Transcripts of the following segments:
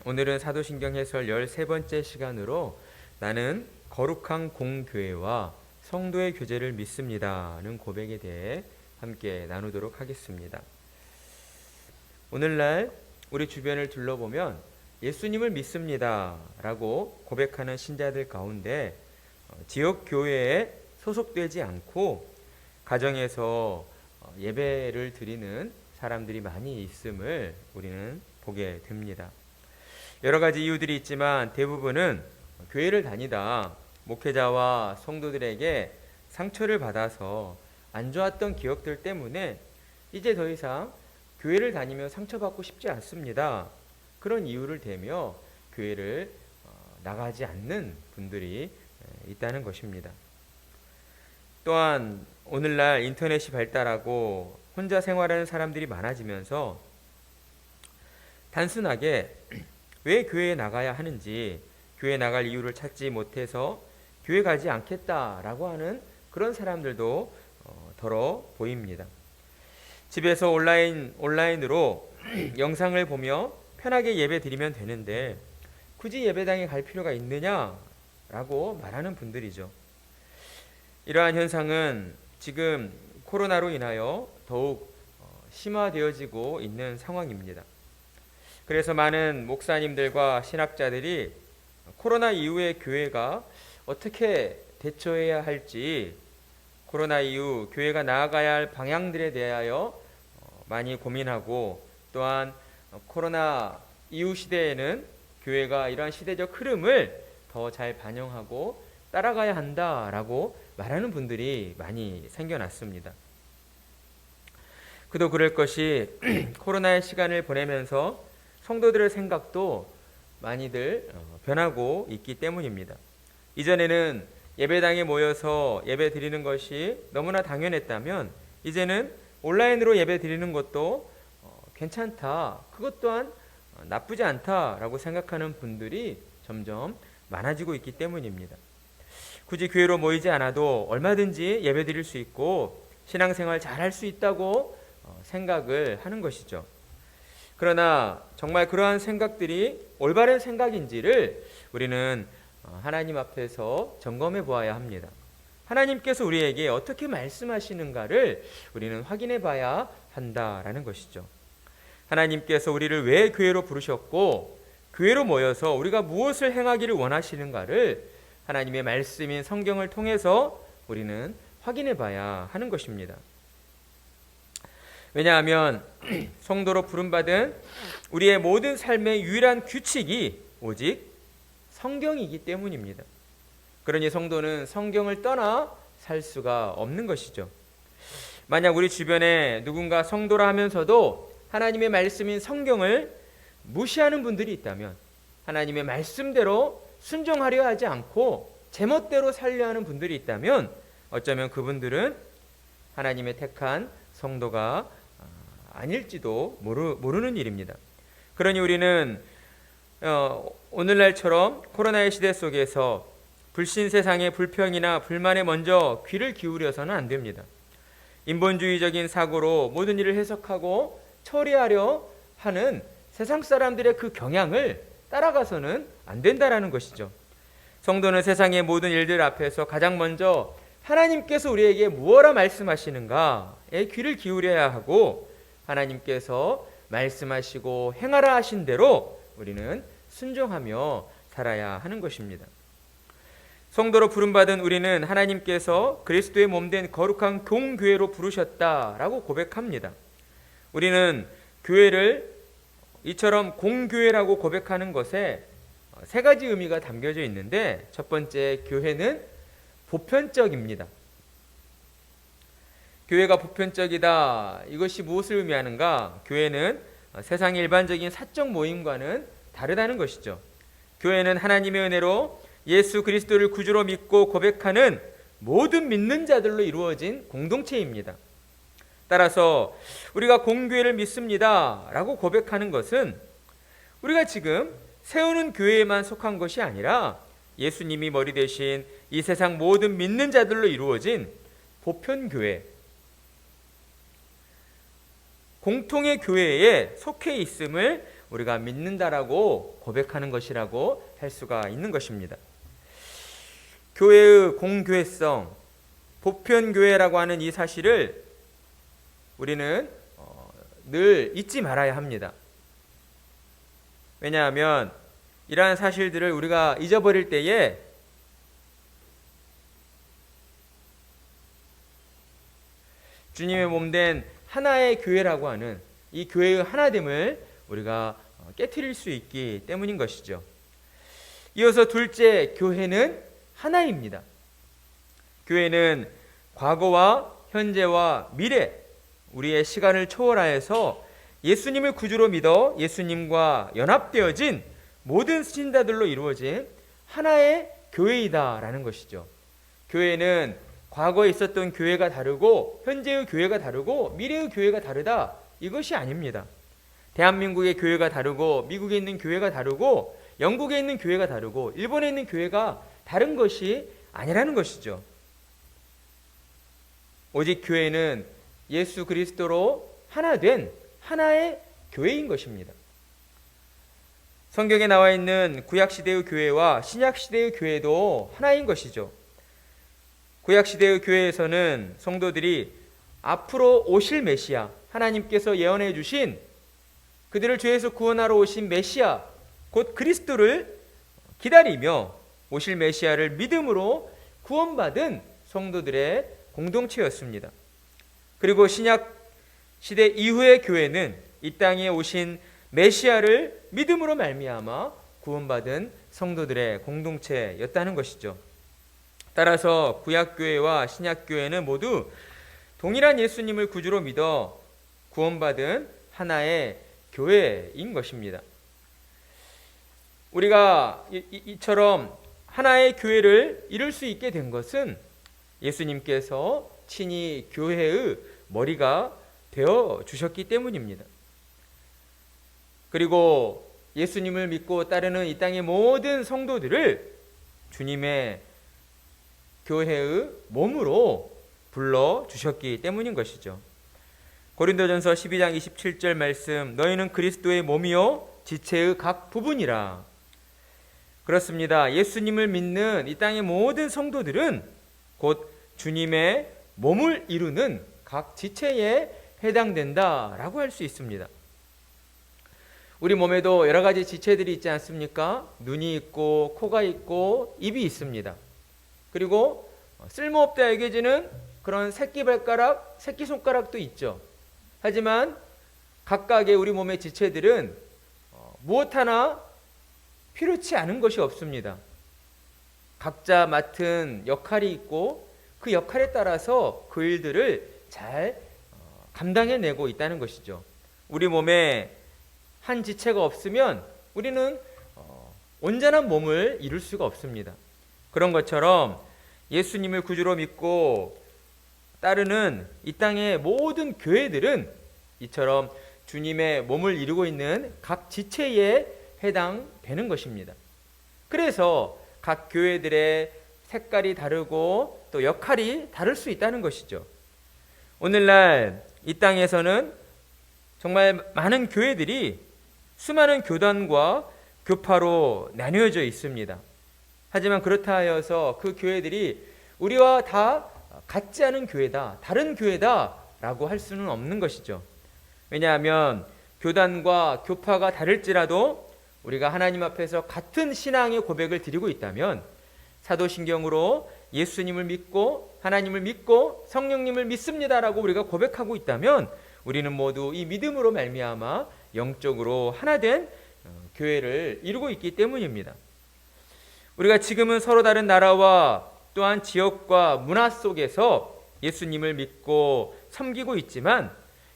오늘은 사도신경 해설 13번째 시간으로 나는 거룩한 공교회와 성도의 교제를 믿습니다는 고백에 대해 함께 나누도록 하겠습니다. 오늘날 우리 주변을 둘러보면 예수님을 믿습니다 라고 고백하는 신자들 가운데 지역 교회에 소속되지 않고 가정에서 예배를 드리는 사람들이 많이 있음을 우리는 보게 됩니다. 여러 가지 이유들이 있지만 대부분은 교회를 다니다 목회자와 성도들에게 상처를 받아서 안 좋았던 기억들 때문에 이제 더 이상 교회를 다니며 상처받고 싶지 않습니다. 그런 이유를 대며 교회를 나가지 않는 분들이 있다는 것입니다. 또한 오늘날 인터넷이 발달하고 혼자 생활하는 사람들이 많아지면서 단순하게 왜 교회에 나가야 하는지 교회에 나갈 이유를 찾지 못해서 교회 가지 않겠다라고 하는 그런 사람들도 더러 보입니다. 집에서 온라인으로 영상을 보며 편하게 예배 드리면 되는데 굳이 예배당에 갈 필요가 있느냐라고 말하는 분들이죠. 이러한 현상은 지금 코로나로 인하여 더욱 심화되어지고 있는 상황입니다. 그래서 많은 목사님들과 신학자들이 코로나 이후의 교회가 어떻게 대처해야 할지, 코로나 이후 교회가 나아가야 할 방향들에 대하여 많이 고민하고, 또한 코로나 이후 시대에는 교회가 이러한 시대적 흐름을 더 잘 반영하고 따라가야 한다라고 말하는 분들이 많이 생겨났습니다. 그도 그럴 것이 코로나의 시간을 보내면서 성도들의 생각도 많이들 변하고 있기 때문입니다. 이전에는 예배당에 모여서 예배 드리는 것이 너무나 당연했다면 이제는 온라인으로 예배 드리는 것도 괜찮다, 그것 또한 나쁘지 않다라고 생각하는 분들이 점점 많아지고 있기 때문입니다. 굳이 교회로 모이지 않아도 얼마든지 예배 드릴 수 있고 신앙생활 잘할 수 있다고 생각을 하는 것이죠. 그러나 정말 그러한 생각들이 올바른 생각인지를 우리는 하나님 앞에서 점검해 보아야 합니다. 하나님께서 우리에게 어떻게 말씀하시는가를 우리는 확인해 봐야 한다라는 것이죠. 하나님께서 우리를 왜 교회로 부르셨고 교회로 모여서 우리가 무엇을 행하기를 원하시는가를 하나님의 말씀인 성경을 통해서 우리는 확인해 봐야 하는 것입니다. 왜냐하면 성도로 부름받은 우리의 모든 삶의 유일한 규칙이 오직 성경이기 때문입니다. 그러니 성도는 성경을 떠나 살 수가 없는 것이죠. 만약 우리 주변에 누군가 성도라 하면서도 하나님의 말씀인 성경을 무시하는 분들이 있다면, 하나님의 말씀대로 순종하려 하지 않고 제멋대로 살려 하는 분들이 있다면 어쩌면 그분들은 하나님의 택한 성도가 아닐지도 모르는 일입니다. 그러니 우리는 오늘날처럼 코로나의 시대 속에서 불신 세상의 불평이나 불만에 먼저 귀를 기울여서는 안 됩니다. 인본주의적인 사고로 모든 일을 해석하고 처리하려 하는 세상 사람들의 그 경향을 따라가서는 안 된다라는 것이죠. 성도는 세상의 모든 일들 앞에서 가장 먼저 하나님께서 우리에게 무엇라 말씀하시는가에 귀를 기울여야 하고, 하나님께서 말씀하시고 행하라 하신 대로 우리는 순종하며 살아야 하는 것입니다. 성도로 부름받은 우리는 하나님께서 그리스도의 몸된 거룩한 공교회로 부르셨다라고 고백합니다. 우리는 교회를 이처럼 공교회라고 고백하는 것에 세 가지 의미가 담겨져 있는데, 첫 번째, 교회는 보편적입니다. 교회가 보편적이다. 이것이 무엇을 의미하는가? 교회는 세상의 일반적인 사적 모임과는 다르다는 것이죠. 교회는 하나님의 은혜로 예수 그리스도를 구주로 믿고 고백하는 모든 믿는 자들로 이루어진 공동체입니다. 따라서 우리가 공교회를 믿습니다 라고 고백하는 것은 우리가 지금 세우는 교회에만 속한 것이 아니라 예수님이 머리 되신 이 세상 모든 믿는 자들로 이루어진 보편교회, 공통의 교회에 속해 있음을 우리가 믿는다라고 고백하는 것이라고 할 수가 있는 것입니다. 교회의 공교회성, 보편교회라고 하는 이 사실을 우리는 늘 잊지 말아야 합니다. 왜냐하면 이러한 사실들을 우리가 잊어버릴 때에 주님의 몸된 하나의 교회라고 하는 이 교회의 하나됨을 우리가 깨트릴 수 있기 때문인 것이죠. 이어서 둘째, 교회는 하나입니다. 교회는 과거와 현재와 미래, 우리의 시간을 초월하여서 예수님을 구주로 믿어 예수님과 연합되어진 모든 신자들로 이루어진 하나의 교회이다라는 것이죠. 교회는 과거에 있었던 교회가 다르고 현재의 교회가 다르고 미래의 교회가 다르다, 이것이 아닙니다. 대한민국의 교회가 다르고 미국에 있는 교회가 다르고 영국에 있는 교회가 다르고 일본에 있는 교회가 다른 것이 아니라는 것이죠. 오직 교회는 예수 그리스도로 하나 된 하나의 교회인 것입니다. 성경에 나와 있는 구약시대의 교회와 신약시대의 교회도 하나인 것이죠. 구약시대의 교회에서는 성도들이 앞으로 오실 메시아, 하나님께서 예언해 주신 그들을 죄에서 구원하러 오신 메시아, 곧 그리스도를 기다리며 오실 메시아를 믿음으로 구원받은 성도들의 공동체였습니다. 그리고 신약 시대 이후의 교회는 이 땅에 오신 메시아를 믿음으로 말미암아 구원받은 성도들의 공동체였다는 것이죠. 따라서 구약교회와 신약교회는 모두 동일한 예수님을 구주로 믿어 구원받은 하나의 교회인 것입니다. 우리가 이처럼 하나의 교회를 이룰 수 있게 된 것은 예수님께서 친히 교회의 머리가 되어 주셨기 때문입니다. 그리고 예수님을 믿고 따르는 이 땅의 모든 성도들을 주님의 교회의 몸으로 불러주셨기 때문인 것이죠. 고린도전서 12장 27절 말씀, 너희는 그리스도의 몸이요 지체의 각 부분이라. 그렇습니다. 예수님을 믿는 이 땅의 모든 성도들은 곧 주님의 몸을 이루는 각 지체에 해당된다라고 할 수 있습니다. 우리 몸에도 여러 가지 지체들이 있지 않습니까? 눈이 있고 코가 있고 입이 있습니다. 그리고 쓸모없다 여겨지는 그런 새끼발가락, 새끼손가락도 있죠. 하지만 각각의 우리 몸의 지체들은 무엇 하나 필요치 않은 것이 없습니다. 각자 맡은 역할이 있고 그 역할에 따라서 그 일들을 잘 감당해내고 있다는 것이죠. 우리 몸에 한 지체가 없으면 우리는 온전한 몸을 이룰 수가 없습니다. 그런 것처럼 예수님을 구주로 믿고 따르는 이 땅의 모든 교회들은 이처럼 주님의 몸을 이루고 있는 각 지체에 해당되는 것입니다. 그래서 각 교회들의 색깔이 다르고 또 역할이 다를 수 있다는 것이죠. 오늘날 이 땅에서는 정말 많은 교회들이 수많은 교단과 교파로 나뉘어져 있습니다. 하지만 그렇다 하여서 그 교회들이 우리와 다 같지 않은 교회다, 다른 교회다라고 할 수는 없는 것이죠. 왜냐하면 교단과 교파가 다를지라도 우리가 하나님 앞에서 같은 신앙의 고백을 드리고 있다면 사도신경으로 예수님을 믿고 하나님을 믿고 성령님을 믿습니다라고 우리가 고백하고 있다면 우리는 모두 이 믿음으로 말미암아 영적으로 하나된 교회를 이루고 있기 때문입니다. 우리가 지금은 서로 다른 나라와 또한 지역과 문화 속에서 예수님을 믿고 섬기고 있지만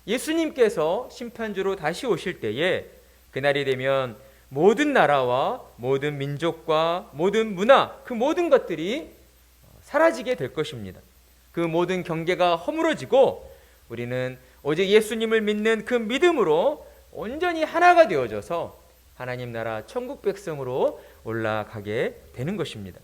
예수님께서 심판주로 다시 오실 때에 그날이 되면 모든 나라와 모든 민족과 모든 문화, 그 모든 것들이 사라지게 될 것입니다. 그 모든 경계가 허물어지고 우리는 오직 예수님을 믿는 그 믿음으로 온전히 하나가 되어져서 하나님 나라 천국 백성으로 올라가게 되는 것입니다.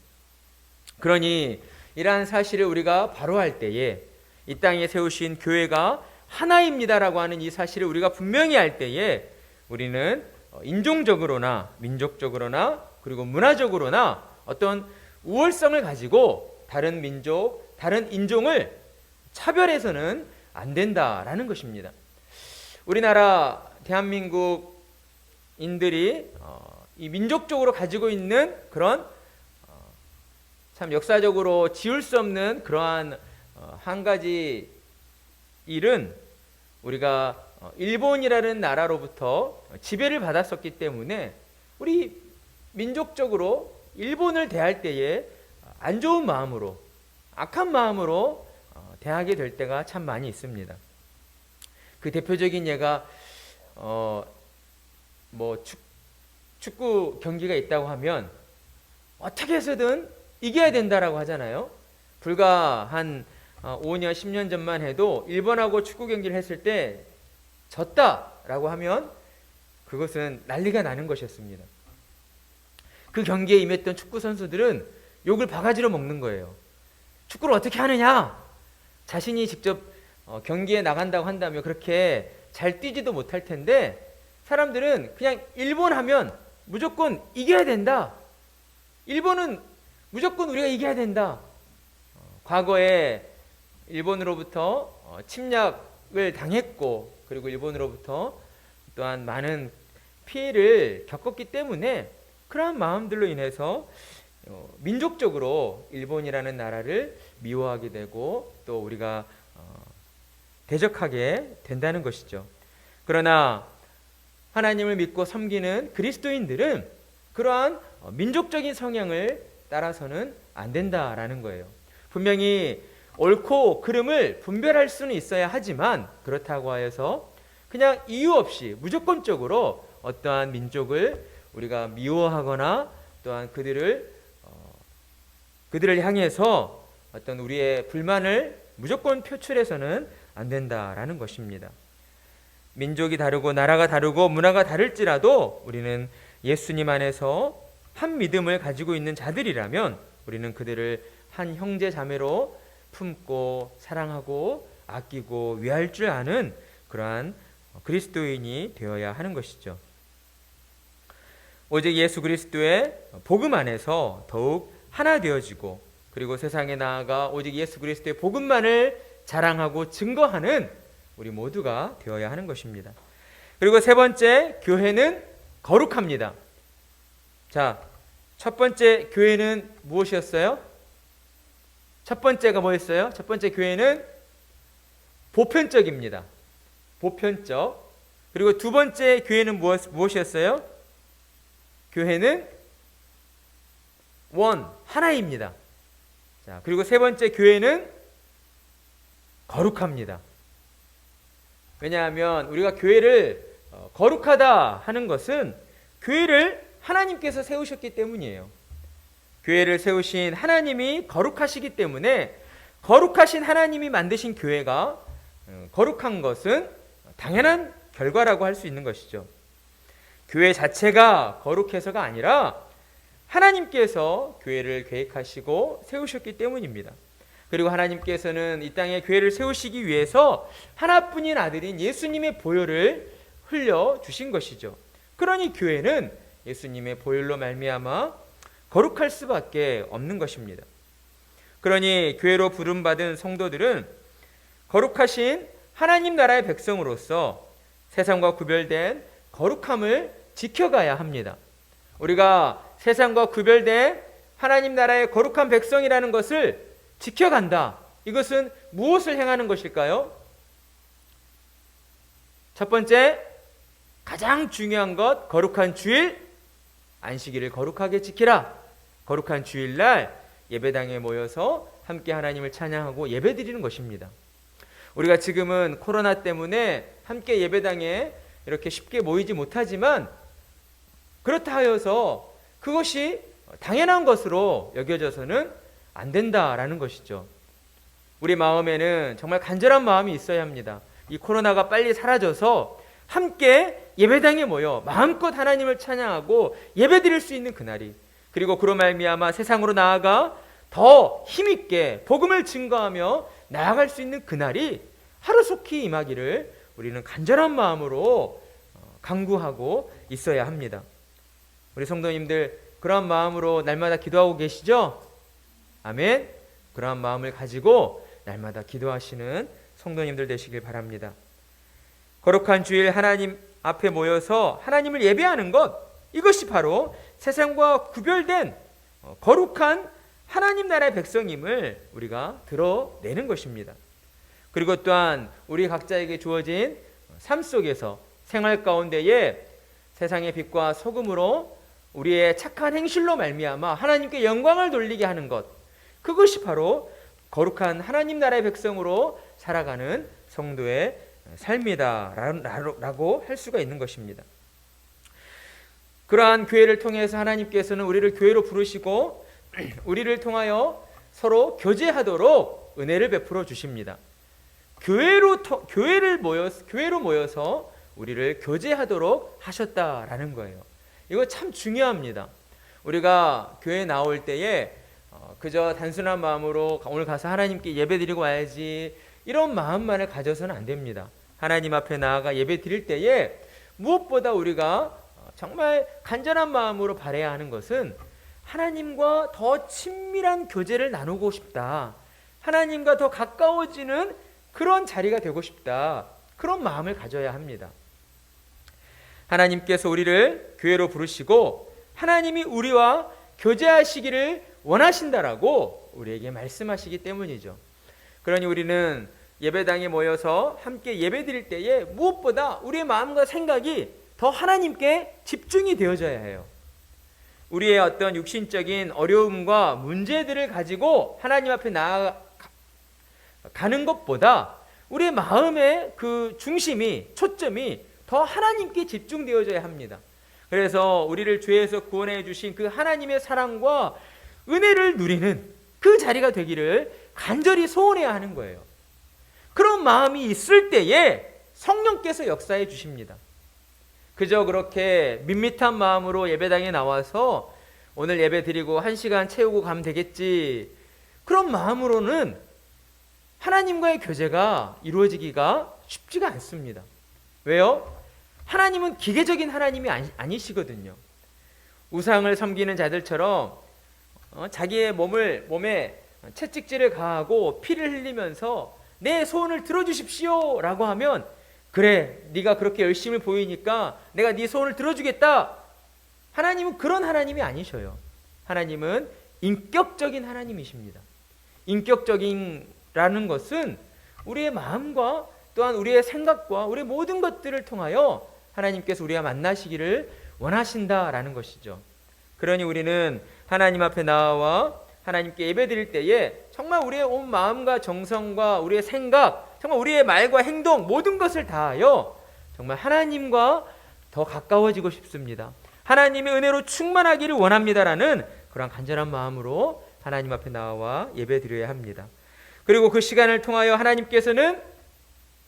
그러니 이러한 사실을 우리가 바로할 때에 이 땅에 세우신 교회가 하나입니다라고 하는 이 사실을 우리가 분명히 할 때에 우리는 인종적으로나 민족적으로나 그리고 문화적으로나 어떤 우월성을 가지고 다른 민족, 다른 인종을 차별해서는 안 된다라는 것입니다. 우리나라 대한민국인들이 이 민족적으로 가지고 있는 그런 참 역사적으로 지울 수 없는 그러한 한 가지 일은 우리가 일본이라는 나라로부터 지배를 받았었기 때문에 우리 민족적으로 일본을 대할 때에 안 좋은 마음으로, 악한 마음으로 대하게 될 때가 참 많이 있습니다. 그 대표적인 예가 축구 경기가 있다고 하면 어떻게 해서든 이겨야 된다라고 하잖아요. 불과 한 5년, 10년 전만 해도 일본하고 축구 경기를 했을 때 졌다라고 하면 그것은 난리가 나는 것이었습니다. 그 경기에 임했던 축구 선수들은 욕을 바가지로 먹는 거예요. 축구를 어떻게 하느냐? 자신이 직접 경기에 나간다고 한다면 그렇게 잘 뛰지도 못할 텐데 사람들은 그냥 일본 하면 무조건 이겨야 된다. 일본은 무조건 우리가 이겨야 된다. 과거에 일본으로부터 침략을 당했고 그리고 일본으로부터 또한 많은 피해를 겪었기 때문에 그러한 마음들로 인해서 민족적으로 일본이라는 나라를 미워하게 되고 또 우리가 대적하게 된다는 것이죠. 그러나 하나님을 믿고 섬기는 그리스도인들은 그러한 민족적인 성향을 따라서는 안 된다라는 거예요. 분명히 옳고 그름을 분별할 수는 있어야 하지만 그렇다고 하여서 그냥 이유 없이 무조건적으로 어떠한 민족을 우리가 미워하거나 또한 그들을 향해서 어떤 우리의 불만을 무조건 표출해서는 안 된다라는 것입니다. 민족이 다르고 나라가 다르고 문화가 다를지라도 우리는 예수님 안에서 한 믿음을 가지고 있는 자들이라면 우리는 그들을 한 형제 자매로 품고 사랑하고 아끼고 위할 줄 아는 그러한 그리스도인이 되어야 하는 것이죠. 오직 예수 그리스도의 복음 안에서 더욱 하나 되어지고 그리고 세상에 나아가 오직 예수 그리스도의 복음만을 자랑하고 증거하는 우리 모두가 되어야 하는 것입니다. 그리고 세 번째, 교회는 거룩합니다. 자, 첫 번째 교회는 무엇이었어요? 첫 번째가 뭐였어요? 첫 번째 교회는 보편적입니다. 보편적. 그리고 두 번째 교회는 무엇이었어요? 교회는 하나입니다. 자, 그리고 세 번째 교회는 거룩합니다. 왜냐하면 우리가 교회를 거룩하다 하는 것은 교회를 하나님께서 세우셨기 때문이에요. 교회를 세우신 하나님이 거룩하시기 때문에 거룩하신 하나님이 만드신 교회가 거룩한 것은 당연한 결과라고 할 수 있는 것이죠. 교회 자체가 거룩해서가 아니라 하나님께서 교회를 계획하시고 세우셨기 때문입니다. 그리고 하나님께서는 이 땅에 교회를 세우시기 위해서 하나뿐인 아들인 예수님의 보혈을 흘려주신 것이죠. 그러니 교회는 예수님의 보혈로 말미암아 거룩할 수밖에 없는 것입니다. 그러니 교회로 부름받은 성도들은 거룩하신 하나님 나라의 백성으로서 세상과 구별된 거룩함을 지켜가야 합니다. 우리가 세상과 구별된 하나님 나라의 거룩한 백성이라는 것을 지켜간다. 이것은 무엇을 행하는 것일까요? 첫 번째, 가장 중요한 것, 거룩한 주일, 안식일을 거룩하게 지키라. 거룩한 주일날 예배당에 모여서 함께 하나님을 찬양하고 예배드리는 것입니다. 우리가 지금은 코로나 때문에 함께 예배당에 이렇게 쉽게 모이지 못하지만 그렇다 하여서 그것이 당연한 것으로 여겨져서는 안 된다라는 것이죠. 우리 마음에는 정말 간절한 마음이 있어야 합니다. 이 코로나가 빨리 사라져서 함께 예배당에 모여 마음껏 하나님을 찬양하고 예배드릴 수 있는 그날이, 그리고 그로 말미암아 세상으로 나아가 더 힘있게 복음을 증거하며 나아갈 수 있는 그날이 하루속히 임하기를 우리는 간절한 마음으로 강구하고 있어야 합니다. 우리 성도님들 그러한 마음으로 날마다 기도하고 계시죠? 아멘. 그러한 마음을 가지고 날마다 기도하시는 성도님들 되시길 바랍니다. 거룩한 주일 하나님 앞에 모여서 하나님을 예배하는 것, 이것이 바로 세상과 구별된 거룩한 하나님 나라의 백성임을 우리가 드러내는 것입니다. 그리고 또한 우리 각자에게 주어진 삶 속에서 생활 가운데에 세상의 빛과 소금으로 우리의 착한 행실로 말미암아 하나님께 영광을 돌리게 하는 것, 그것이 바로 거룩한 하나님 나라의 백성으로 살아가는 성도의 삶이다라고 할 수가 있는 것입니다. 그러한 교회를 통해서 하나님께서는 우리를 교회로 부르시고 우리를 통하여 서로 교제하도록 은혜를 베풀어 주십니다. 교회로 모여서 우리를 교제하도록 하셨다라는 거예요. 이거 참 중요합니다. 우리가 교회 나올 때에 그저 단순한 마음으로 오늘 가서 하나님께 예배드리고 와야지, 이런 마음만을 가져서는 안 됩니다. 하나님 앞에 나아가 예배 드릴 때에 무엇보다 우리가 정말 간절한 마음으로 바라야 하는 것은 하나님과 더 친밀한 교제를 나누고 싶다, 하나님과 더 가까워지는 그런 자리가 되고 싶다, 그런 마음을 가져야 합니다. 하나님께서 우리를 교회로 부르시고 하나님이 우리와 교제하시기를 원하신다라고 우리에게 말씀하시기 때문이죠. 그러니 우리는 예배당에 모여서 함께 예배드릴 때에 무엇보다 우리의 마음과 생각이 더 하나님께 집중이 되어져야 해요. 우리의 어떤 육신적인 어려움과 문제들을 가지고 하나님 앞에 나아가는 것보다 우리의 마음의 그 중심이, 초점이 더 하나님께 집중되어져야 합니다. 그래서 우리를 죄에서 구원해 주신 그 하나님의 사랑과 은혜를 누리는 그 자리가 되기를 간절히 소원해야 하는 거예요. 그런 마음이 있을 때에 성령께서 역사해 주십니다. 그저 그렇게 밋밋한 마음으로 예배당에 나와서 오늘 예배 드리고 1시간 채우고 가면 되겠지, 그런 마음으로는 하나님과의 교제가 이루어지기가 쉽지가 않습니다. 왜요? 하나님은 기계적인 하나님이 아니시거든요. 우상을 섬기는 자들처럼 자기의 몸에 채찍질을 가하고 피를 흘리면서 내 소원을 들어주십시오 라고 하면, 그래 네가 그렇게 열심을 보이니까 내가 네 소원을 들어주겠다. 하나님은 그런 하나님이 아니셔요. 하나님은 인격적인 하나님이십니다. 인격적인라는 것은 우리의 마음과 또한 우리의 생각과 우리의 모든 것들을 통하여 하나님께서 우리와 만나시기를 원하신다라는 것이죠. 그러니 우리는 하나님 앞에 나와 하나님께 예배드릴 때에 정말 우리의 온 마음과 정성과 우리의 생각, 정말 우리의 말과 행동, 모든 것을 다하여 정말 하나님과 더 가까워지고 싶습니다, 하나님의 은혜로 충만하기를 원합니다라는 그런 간절한 마음으로 하나님 앞에 나와 예배드려야 합니다. 그리고 그 시간을 통하여 하나님께서는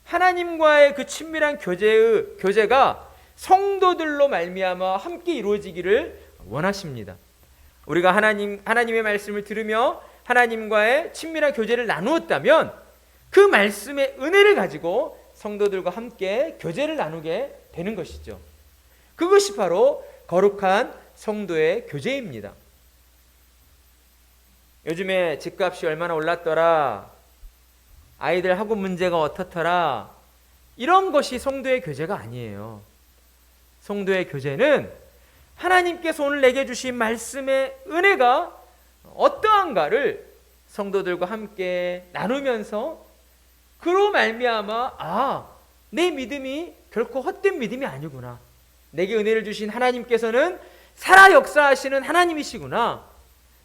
하나님과의 그 친밀한 교제가 성도들로 말미암아 함께 이루어지기를 원하십니다. 우리가 하나님의 말씀을 들으며 하나님과의 친밀한 교제를 나누었다면 그 말씀의 은혜를 가지고 성도들과 함께 교제를 나누게 되는 것이죠. 그것이 바로 거룩한 성도의 교제입니다. 요즘에 집값이 얼마나 올랐더라, 아이들 학업 문제가 어떻더라, 이런 것이 성도의 교제가 아니에요. 성도의 교제는 하나님께서 오늘 내게 주신 말씀의 은혜가 어떠한가를 성도들과 함께 나누면서 그로 말미암아 내 믿음이 결코 헛된 믿음이 아니구나, 내게 은혜를 주신 하나님께서는 살아 역사하시는 하나님이시구나,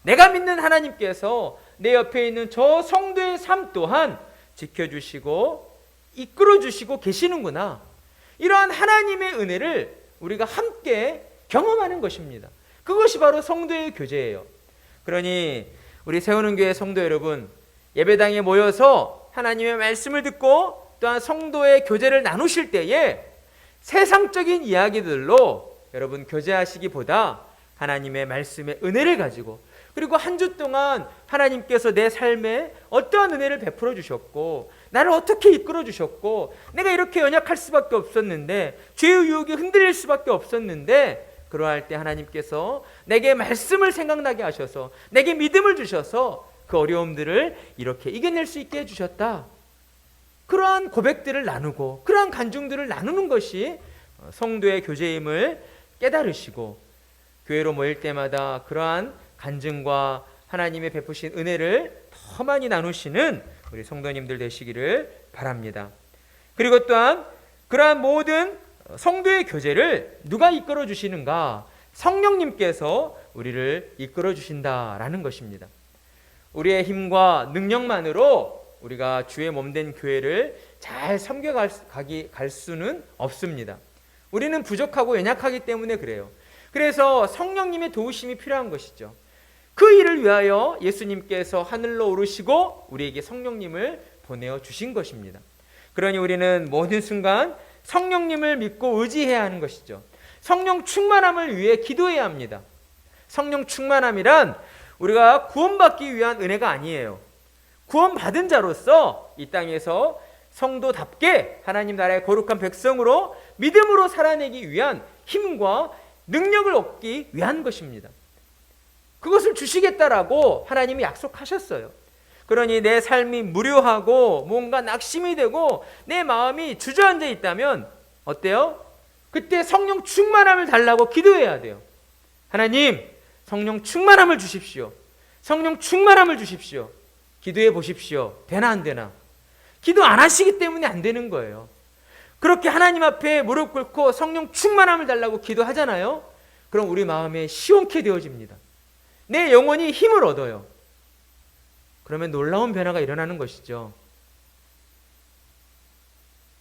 내가 믿는 하나님께서 내 옆에 있는 저 성도의 삶 또한 지켜주시고 이끌어주시고 계시는구나, 이러한 하나님의 은혜를 우리가 함께 경험하는 것입니다. 그것이 바로 성도의 교제예요. 그러니 우리 세우는 교회 성도 여러분, 예배당에 모여서 하나님의 말씀을 듣고 또한 성도의 교제를 나누실 때에 세상적인 이야기들로 여러분 교제하시기보다 하나님의 말씀의 은혜를 가지고, 그리고 한 주 동안 하나님께서 내 삶에 어떠한 은혜를 베풀어 주셨고 나를 어떻게 이끌어 주셨고 내가 이렇게 연약할 수밖에 없었는데 죄의 유혹에 흔들릴 수밖에 없었는데 그러할 때 하나님께서 내게 말씀을 생각나게 하셔서 내게 믿음을 주셔서 그 어려움들을 이렇게 이겨낼 수 있게 해주셨다. 그러한 고백들을 나누고 그러한 간증들을 나누는 것이 성도의 교제임을 깨달으시고 교회로 모일 때마다 그러한 간증과 하나님의 베푸신 은혜를 더 많이 나누시는 우리 성도님들 되시기를 바랍니다. 그리고 또한 그러한 모든 성도의 교제를 누가 이끌어 주시는가? 성령님께서 우리를 이끌어 주신다라는 것입니다. 우리의 힘과 능력만으로 우리가 주의 몸된 교회를 잘 섬겨갈 수는 없습니다. 우리는 부족하고 연약하기 때문에 그래요. 그래서 성령님의 도우심이 필요한 것이죠. 그 일을 위하여 예수님께서 하늘로 오르시고 우리에게 성령님을 보내어 주신 것입니다. 그러니 우리는 모든 순간 성령님을 믿고 의지해야 하는 것이죠. 성령 충만함을 위해 기도해야 합니다. 성령 충만함이란 우리가 구원받기 위한 은혜가 아니에요. 구원받은 자로서 이 땅에서 성도답게 하나님 나라의 거룩한 백성으로 믿음으로 살아내기 위한 힘과 능력을 얻기 위한 것입니다. 그것을 주시겠다라고 하나님이 약속하셨어요. 그러니 내 삶이 무료하고 뭔가 낙심이 되고 내 마음이 주저앉아 있다면 어때요? 그때 성령 충만함을 달라고 기도해야 돼요. 하나님, 성령 충만함을 주십시오. 성령 충만함을 주십시오. 기도해 보십시오. 되나 안 되나? 기도 안 하시기 때문에 안 되는 거예요. 그렇게 하나님 앞에 무릎 꿇고 성령 충만함을 달라고 기도하잖아요. 그럼 우리 마음에 시원케 되어집니다. 내 영혼이 힘을 얻어요. 그러면 놀라운 변화가 일어나는 것이죠.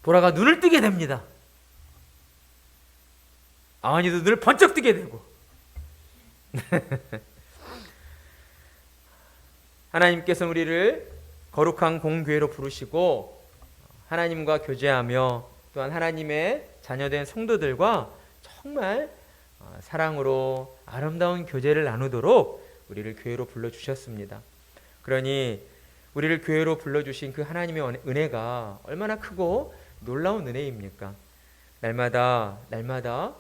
보라가 눈을 뜨게 됩니다. 아원이도 눈을 번쩍 뜨게 되고 하나님께서 우리를 거룩한 공교회로 부르시고 하나님과 교제하며 또한 하나님의 자녀된 성도들과 정말 사랑으로 아름다운 교제를 나누도록 우리를 교회로 불러주셨습니다. 그러니 우리를 교회로 불러주신 그 하나님의 은혜가 얼마나 크고 놀라운 은혜입니까? 날마다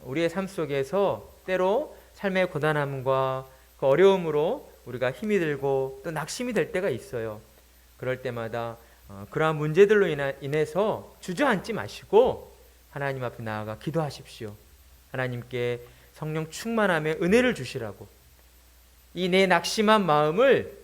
우리의 삶 속에서 때로 삶의 고단함과 그 어려움으로 우리가 힘이 들고 또 낙심이 될 때가 있어요. 그럴 때마다 그러한 문제들로 인해서 주저앉지 마시고 하나님 앞에 나아가 기도하십시오. 하나님께 성령 충만함의 은혜를 주시라고, 이 내 낙심한 마음을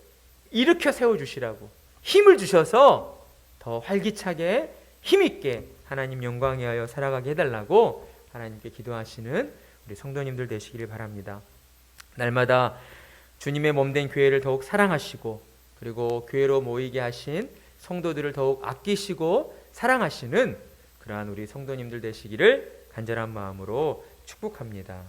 일으켜 세워주시라고, 힘을 주셔서 더 활기차게 힘있게 하나님 영광에 하여 살아가게 해달라고 하나님께 기도하시는 우리 성도님들 되시기를 바랍니다. 날마다 주님의 몸된 교회를 더욱 사랑하시고 그리고 교회로 모이게 하신 성도들을 더욱 아끼시고 사랑하시는 그러한 우리 성도님들 되시기를 간절한 마음으로 축복합니다.